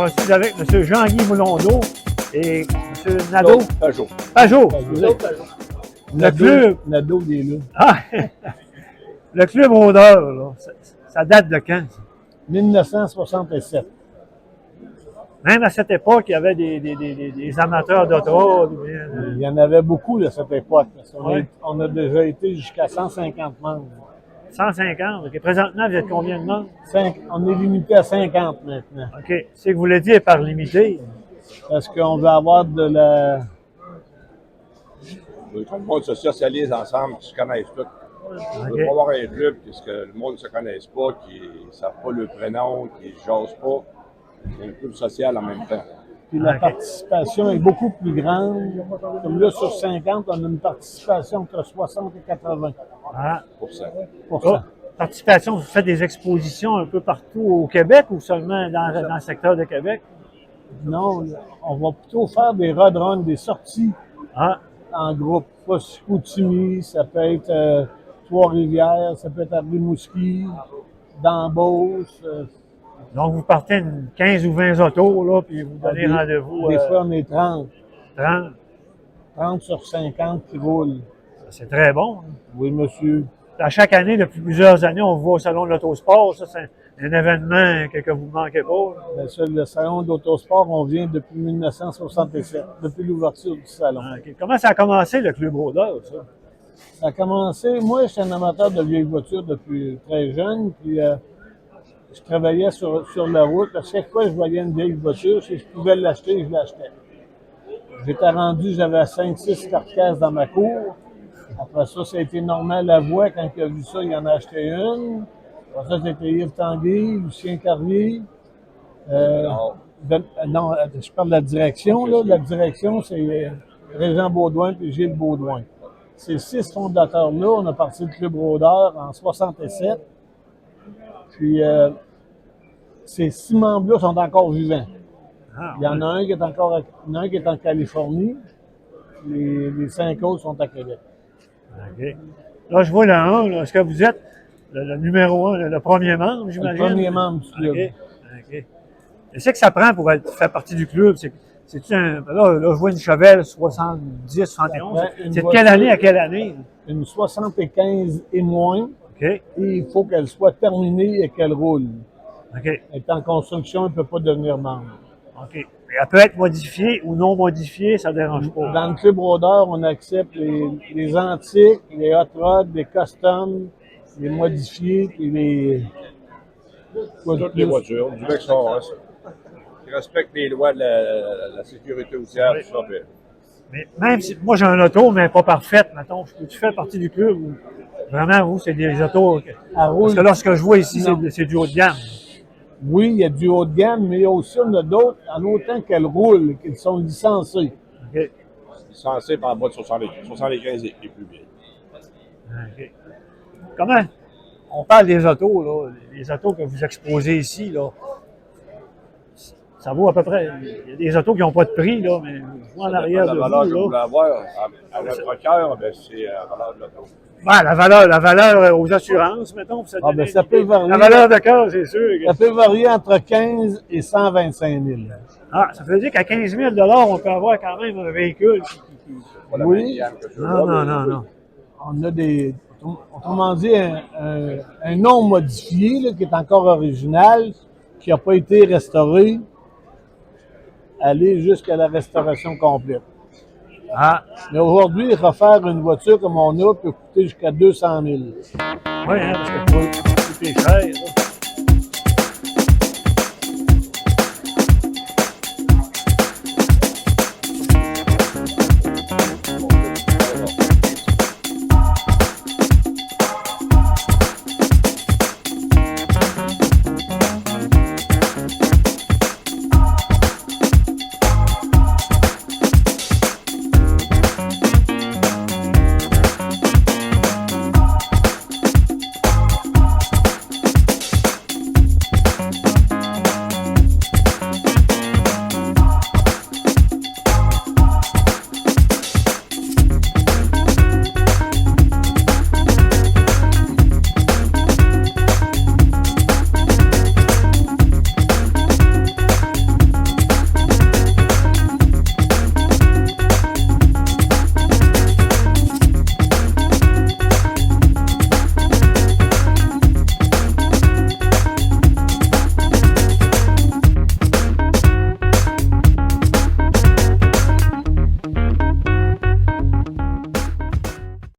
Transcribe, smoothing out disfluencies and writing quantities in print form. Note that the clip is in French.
On est avec M. Jean-Guy Moulondeau et M. Nadeau. Pajot. Pajot. Le club. Nadeau, il est là. Ah, le club Rôdeur, là, ça date de quand? 1967. Même à cette époque, il y avait des amateurs d'autoroute. Il y en avait beaucoup à cette époque. Parce qu'on Ouais. on a déjà été jusqu'à 150 membres. 150. OK. Présentement, vous êtes combien de membres? On est limité à 50 maintenant. OK. C'est que vous le dites par limité. Parce qu'on veut avoir de la... Tout le monde se socialise ensemble, qui se connaissent tous. On ne veut OK. pas avoir un club puisque le monde ne se connaisse pas, qui ne savent pas le prénom, qui ne jasent pas. C'est un club social en même temps. Puis la OK. participation est beaucoup plus grande. Comme là, sur 50, on a une participation entre 60 et 80 Ah. %. Participation, vous faites des expositions un peu partout au Québec ou seulement dans le secteur de Québec? Non, on va plutôt faire des road runs, des sorties Ah. en groupe. Pas Chicoutimi, ça peut être Trois-Rivières, ça peut être à Rimouski, dans Beauce. Donc, vous partez une 15 ou 20 autos, là, puis vous donnez rendez-vous Des fois, on est 30. 30. 30 sur 50 qui roulent. C'est très bon. Hein. Oui, monsieur. À chaque année, depuis plusieurs années, on vous voit au Salon de l'Autosport. Ça, c'est un événement que vous ne manquez pas. Le salon d'autosport, on vient depuis 1967, depuis l'ouverture du salon. Ah, OK. Comment ça a commencé, le Club Rôdeur, ça? Ça a commencé, moi, je suis un amateur de vieilles voitures depuis très jeune, puis je travaillais sur la route. À chaque fois que je voyais une vieille voiture, si je pouvais l'acheter, je l'achetais. J'étais rendu, j'avais 5-6 carcasses dans ma cour. Après ça, ça a été normal à voix. Quand il a vu ça, il en a acheté une. Après ça, c'était Yves Tanguy, Lucien Carrier. Non, je parle de la direction. Là. La direction, c'est Régent Baudouin et Gilles Baudouin. Ces 6 fondateurs-là, on a parti le Club Rôdeur en 67. Puis, ces 6 membres-là sont encore vivants. Ah, Il y en a un qui est encore qui est en Californie. Les 5 autres sont à Québec. OK. Là, je vois le 1. Là. Est-ce que vous êtes le numéro 1, le premier membre, Le j'imagine? premier membre du club. OK. OK. Qu'est-ce que ça prend pour faire partie du club? C'est-tu un. Là, je vois une Chevelle 70, 71. Ça prend une C'est de voiture. quelle année à quelle année? Une 75 et moins. OK. Et il faut qu'elle soit terminée et qu'elle roule. OK. Elle est en construction, elle ne peut pas devenir membre. OK. Et elle peut être modifiée ou non modifiée, ça ne dérange pas. Dans le Club Rôdeur, on accepte les antiques, les hot rods, les customs, les modifiés, puis les... Toutes les voitures, du Lexus, qui respectent les lois de la sécurité routière, tout ça. Mais même si moi j'ai un auto, mais pas parfaite, mettons, tu fais partie du club ou vraiment, vous, c'est des autos. Parce que là, ce que je vois ici, c'est du haut de gamme. Oui, il y a du haut de gamme, mais il y a aussi d'autres, en autant qu'elles roulent, qu'elles sont licenciées. OK. Censé par en bas de 75 et plus bien. OK. Comment? On parle des autos, là, les autos que vous exposez ici, là. Ça vaut à peu près. Il y a des autos qui n'ont pas de prix, là, mais je vois en arrière La de valeur que vous, vous voulez là. avoir à votre cœur, ben, c'est la valeur de l'auto. Ben, la valeur aux assurances, mettons. Ah, ben, ça peut varier. La valeur de cœur, c'est sûr. Ça peut varier entre 15 et 125 000. Ah, ça veut dire qu'à 15 000 on peut avoir quand même un véhicule qui... Pas la Oui. même gamme que ceux-là, Non, non, mais non, oui. non. On a des, autrement dit, un nom modifié là, qui est encore original, qui n'a pas été restauré, aller jusqu'à la restauration complète. Ah, Mais aujourd'hui, refaire une voiture comme on a peut coûter jusqu'à 200 000. oui, hein, parce que tout est cher. Là.